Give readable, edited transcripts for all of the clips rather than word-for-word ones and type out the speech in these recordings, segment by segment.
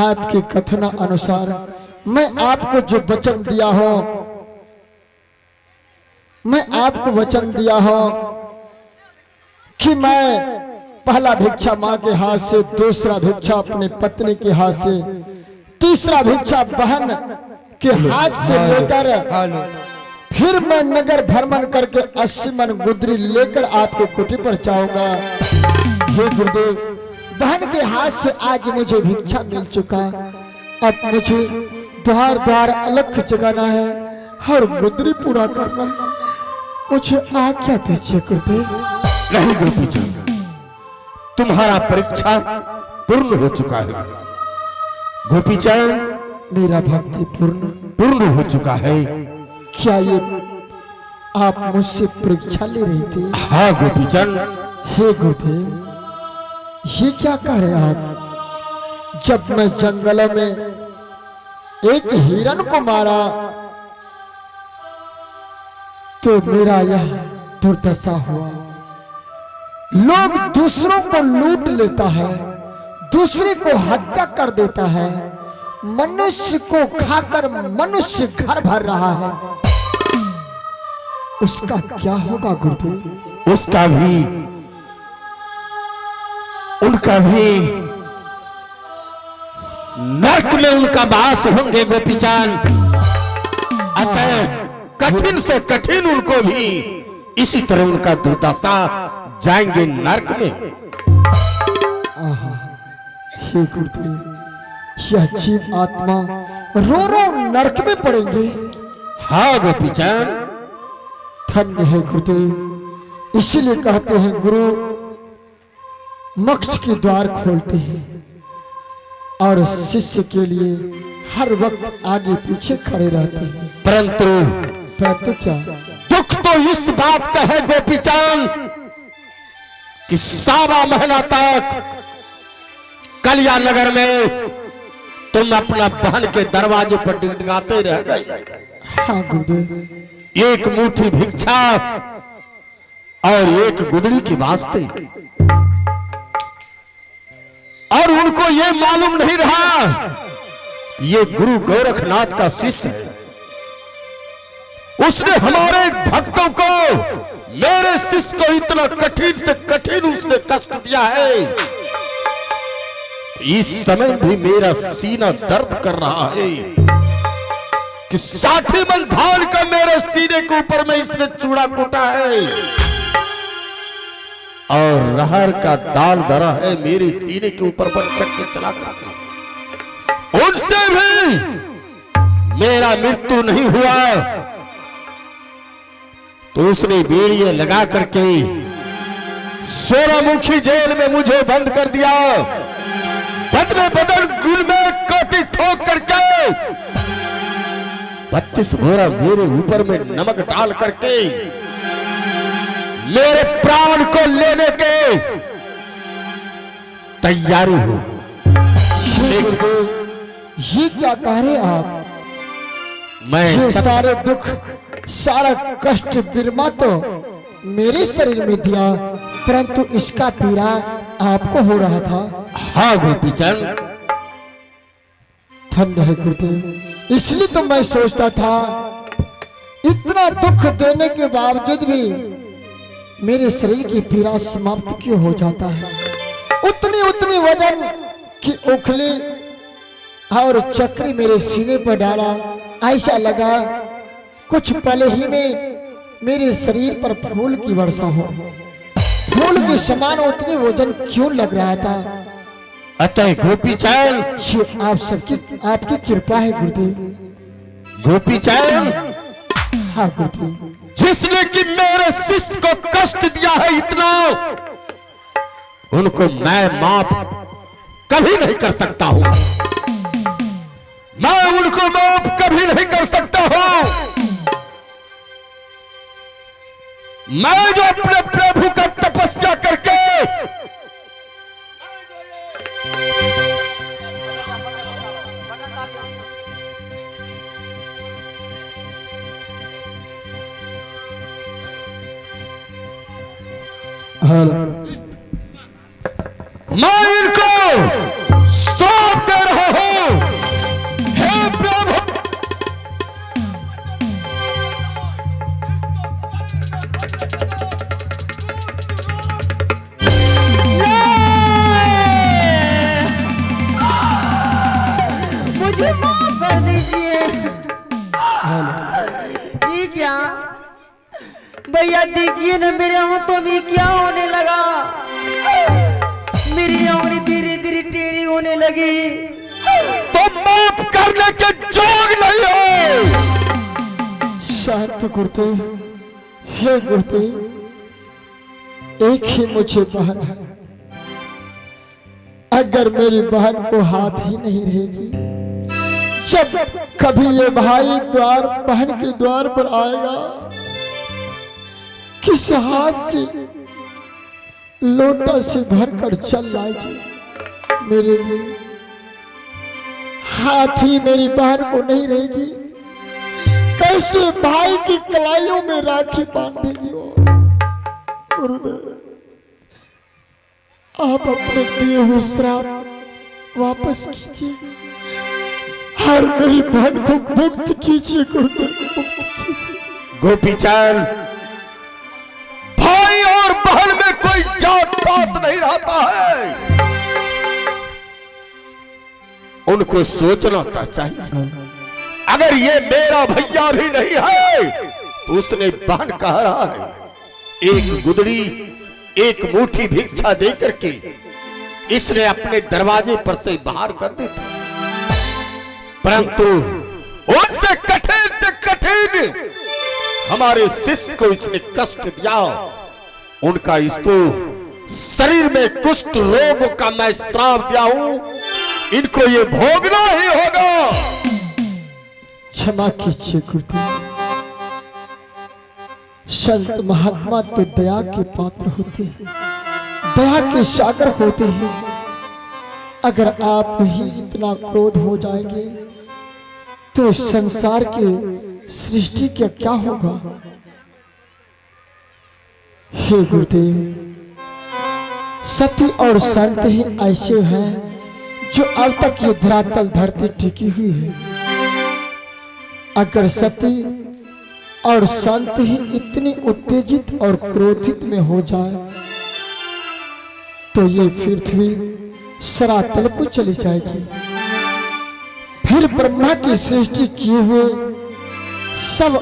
आपके कथन अनुसार मैं आपको जो वचन दिया हो, मैं आपको वचन दिया हो कि मैं पहला भिक्षा माँ के हाथ से, दूसरा भिक्षा अपने पत्नी के हाथ से, तीसरा भिक्षा बहन के हाथ से लेकर फिर मैं नगर भ्रमण करके 80 मन गुदरी लेकर आपके कुटी पर जाऊंगा। हे गुरुदेव, बहन के हाथ से आज मुझे भिक्षा मिल चुका, अब मुझे द्वार द्वार अलग जगाना है और गुदरी पूरा करना है। मुझे आज्ञा दीजिए गुरुदेव। नहीं गोपीचंद, तुम्हारा परीक्षा पूर्ण हो चुका है। गोपीचंद, मेरा भक्ति पूर्ण हो चुका है। क्या ये आप मुझसे परीक्षा ले रही थी? हाँ गोपीचंद। हे गुरुदेव, ये क्या कह रहे आप? जब मैं जंगलों में एक हिरण को मारा तो मेरा यह दुर्दशा हुआ। लोग दूसरों को लूट लेता है, दूसरे को हत्या कर देता है, मनुष्य को खाकर मनुष्य घर भर रहा है। उसका क्या होगा गुरुदेव? उसका भी, उनका भी नरक में उनका वास होंगे गोपीचंद। अतः कठिन से कठिन उनको भी इसी तरह उनका दुर्दशा, जाएंगे नरक में। हे गुरुदेव, यह जीव आत्मा रो रो नरक में पड़ेंगे। हाँ गोपीचंद। धन्य है गुरुदेव। इसीलिए कहते हैं गुरु मोक्ष के द्वार खोलते हैं और शिष्य के लिए हर वक्त आगे पीछे खड़े रहते हैं। परंतु क्या दुख तो इस बात का है गोपीचंद कि 7 महीना तक कलिया नगर में तुम अपना बहन के दरवाजे पर डिगडिगाते रह गए। हाँ गुरुदेव। एक मुट्ठी भिक्षा और एक गुदड़ी के वास्ते, और उनको ये मालूम नहीं रहा ये गुरु गोरखनाथ का शिष्य है। उसने हमारे भक्तों को, मेरे शिष्य को इतना कठिन से कठिन उसने कष्ट दिया है। इस समय भी मेरा सीना दर्द कर रहा है कि 60 मन धान का मेरे सीने के ऊपर में इसने चूड़ा कूटा है और रहर का दाल धरा है मेरे सीने के ऊपर पर चक्के चला कर। उनसे भी मेरा मृत्यु नहीं हुआ तो उसने बेड़ियां लगा करके सोरामुखी जेल में मुझे बंद कर दिया। बदले बदल गुल में काटी ठोक करके 32 बोरा मेरे ऊपर में नमक डाल करके मेरे प्राण को लेने के तैयारी हो। ये क्या कह रहे आप? मैं ये सारे दुख, सारा कष्ट बिरमा तो मेरे शरीर में दिया, परंतु इसका पीड़ा आपको हो रहा था। हाँ गोपीचंद। धन्य है गुरुदेव। इसलिए तो मैं सोचता था इतना दुख देने के बावजूद भी मेरे शरीर की पीड़ा समाप्त क्यों हो जाता है। उतनी उतनी वजन की उखली और चक्री मेरे सीने पर डाला, ऐसा लगा कुछ पल ही में मेरे शरीर पर फूल की वर्षा हो। फूल के समान उतनी वजन क्यों लग रहा था? अतः गोपीचंद, आप सबकी आपकी कृपा है गुरुदेव। गोपीचंद, हाँ गुरुदेव। जिसने कि मेरे शिष्य को कष्ट दिया है इतना, उनको मैं माफ कभी नहीं कर सकता हूं। मैं उनको माफ कभी नहीं कर सकता हूं। मैं जो अपने प्रभु का तपस्या करके मैं इनको सौंप दे रहा हूं मुझे माफ कर दीजिए। ये क्या भैया, देखिए ना मेरे हाथों में क्या होने लगा। मेरी आंगली धीरे धीरे टेढ़ी होने लगी। तुम माफ करने के जोग नहीं हो। शांत गुरुदेव, हे गुरुदेव, एक ही मुझे बहन है। अगर मेरी बहन को हाथ ही नहीं रहेगी, जब कभी ये भाई बहन के द्वार पर आएगा, किस हाथ से लोटा से भरकर चल लाएगी मेरे लिए। हाथ ही मेरी बहन को नहीं रहेगी, कैसे भाई की कलाइयों में राखी बांधेगी वो। गुरुदेव, आप अपने दिए हुए श्राप वापस कीजिए और मेरी बहन को मुक्त कीजिए। गुरुदेव, मुक्त कीजिए। गोपीचंद, भाई और बहन में कोई जात पात नहीं रहता है। उनको सोचना था चाहिए। अगर ये मेरा भैया भी नहीं है तो उसने बहन कह रहा है, एक गुदड़ी एक मुट्ठी भिक्षा देकर के इसने अपने दरवाजे पर से बाहर कर दी थी। परंतु उनसे कठिन हमारे शिष्य को इसने कष्ट दिया। उनका इसको शरीर में कुष्ठ रोग का मैं श्राप दिया हूं, इनको ये भोगना ही होगा। क्षमा कीजिए गुरुदेव। संत महात्मा तो दया के पात्र होते हैं, दया के सागर होते हैं। अगर आप ही इतना क्रोध हो जाएंगे तो संसार के सृष्टि का क्या होगा। हे गुरुदेव, सती और संत ही ऐसे हैं जो अब तक ये धरातल धरती टिकी हुई है। अगर सती और संत ही इतनी उत्तेजित और क्रोधित में हो जाए तो ये पृथ्वी सरातल को चली जाएगी। फिर ब्रह्मा की सृष्टि किए हुए सब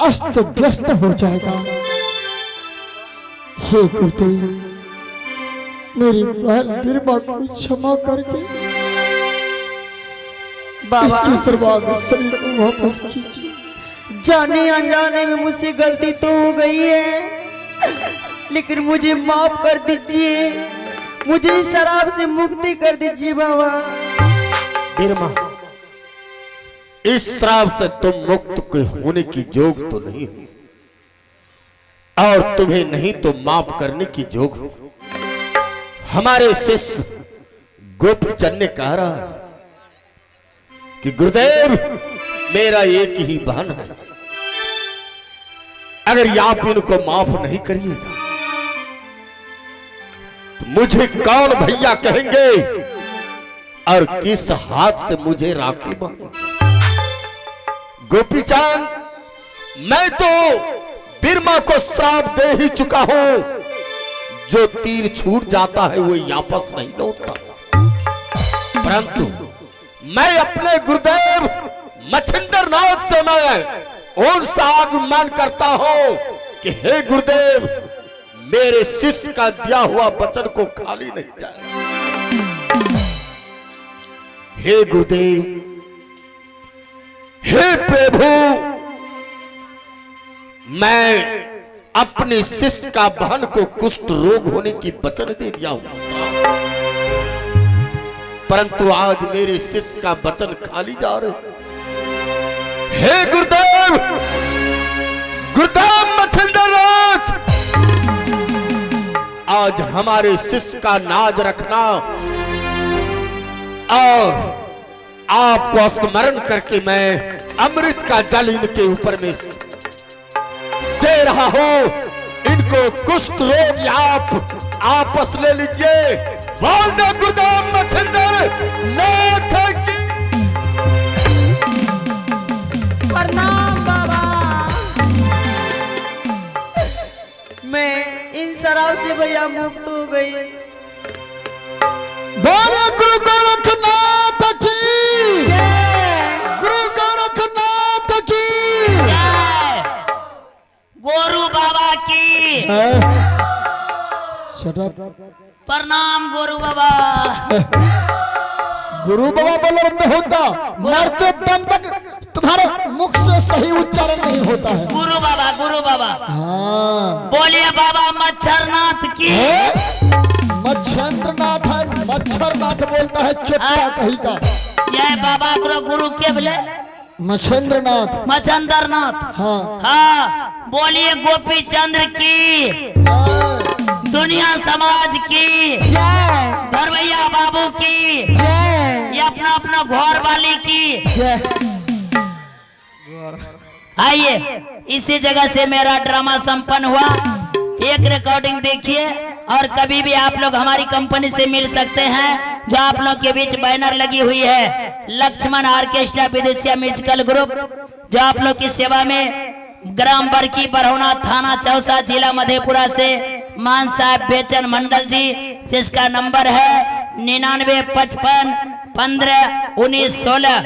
अस्त व्यस्त हो जाएगा। हे गुरुदेव, मेरी बहन बिरमा को क्षमा करके इसकी सर्वांग शरीर को वापस कीजिए। जाने अनजाने में मुझसे गलती तो हो गई है, लेकिन मुझे माफ कर दीजिए। मुझे इस शराब से मुक्ति कर दीजिए बाबा। बिरमा, इस श्राप से तुम मुक्त के होने की जोग तो नहीं हो, और तुम्हें नहीं तो माफ करने की जोग हो। हमारे शिष्य गोपीचंद ने कह रहा है कि गुरुदेव, मेरा एक ही बहन है, अगर आप इनको माफ नहीं करिएगा तो मुझे कौन भैया कहेंगे और किस हाथ से मुझे राखी बांधेंगे। गोपीचंद, मैं तो बिरमा को श्राप दे ही चुका हूं। जो तीर छूट जाता है वो वापस नहीं लौटता। परंतु मैं अपने गुरुदेव मच्छिंद्र नाथ से मैं उनसे आगमन करता हूं कि हे गुरुदेव, मेरे शिष्य का दिया हुआ वचन को खाली नहीं जाए। हे गुरुदेव, हे प्रभु, मैं अपने शिष्य का बहन को कुष्ठ रोग होने की वचन दे दिया हूं, परंतु आज मेरे शिष्य का वचन खाली जा रहे। हे गुरुदेव, गुरुदेव मच्छिंद्र नाथ, आज हमारे शिष्य का नाज रखना और आपको स्मरण करके मैं अमृत का जल इनके ऊपर में दे रहा हूं। इनको कुष्ठ रोग आप आपस ले लीजिए। बोल दे गुरुदेव मच्छिंद्र नाथ की प्रणाम बाबा। मैं इन शराब से भैया मुक्त हो गई। बोले गुरु गोरखनाथ की। Shut up. प्रणाम गुरु बाबा। गुरु बाबा बोलो बेहुदा, मरते दम तक तुम्हारे मुख से सही उच्चारण नहीं होता है। गुरु बाबा, गुरु बाबा। हाँ बोलिए बाबा मच्छरनाथ की। मच्छरनाथ है, मच्छरनाथ बोलता है चुप्पा कहीं का। यह बाबा को गुरु के बोले मच्छेंद्रनाथ। मच्छंद्रनाथ। हाँ हाँ बोलिए गोपी चंद्र की, जय। दुनिया समाज की, धरवैया बाबू की, ये अपना अपना घोर वाली की। आइए इसी जगह से मेरा ड्रामा संपन्न हुआ। एक रिकॉर्डिंग देखिए और कभी भी आप लोग हमारी कंपनी से मिल सकते हैं। जो आप लोग के बीच बैनर लगी हुई है लक्ष्मण ऑर्केस्ट्रा विदेशिया म्यूजिकल ग्रुप, जो आप लोग की सेवा में ग्राम बरकी बरौना थाना चौसा जिला मधेपुरा से मान साहब बेचन मंडल जी, जिसका नंबर है 9955 15 19 16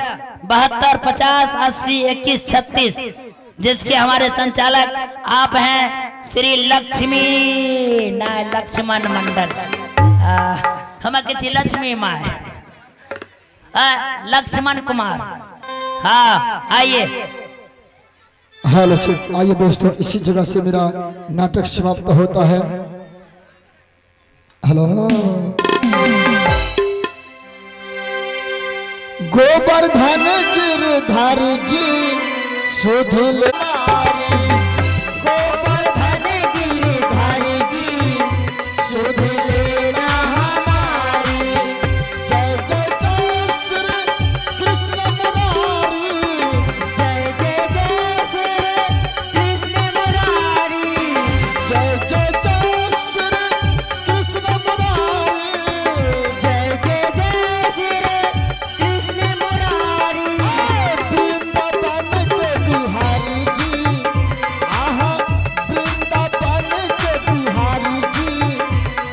72 50 80 21 36, जिसके हमारे संचालक आप हैं श्री लक्ष्मी नाय लक्ष्मण मंडल। हम किसी लक्ष्मी माँ लक्ष्मण कुमार। हाँ आइए। हेलो आइए दोस्तों, इसी जगह से मेरा नाटक समाप्त होता है। हेलो गोवर्धन गिरधारी जी सुध ले, गोवर्धन गिरधारी जी सुध लेना हमारी। जय जय जय श्री कृष्ण मुरारी, जय जय जय श्री कृष्ण मुरारी। जय जय जय श्री कृष्ण मुरारी। जय जय जय श्री कृष्ण मुरारी। वृंदावन के बिहारी जी, आहा वृंदावन के बिहारी जी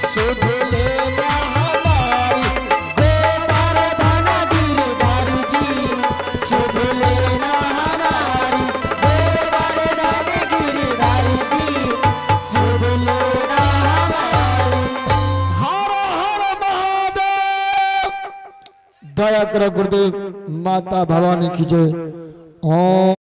सुध लेना हमारी। गोवर्धन गिरधारी जी सुध लेना हमारी। गोवर्धन गिरधारी जी सुध लेना हमारी। हर हर महादेव। दया करो गुरुदेव, माता भवानी की जय। ओम।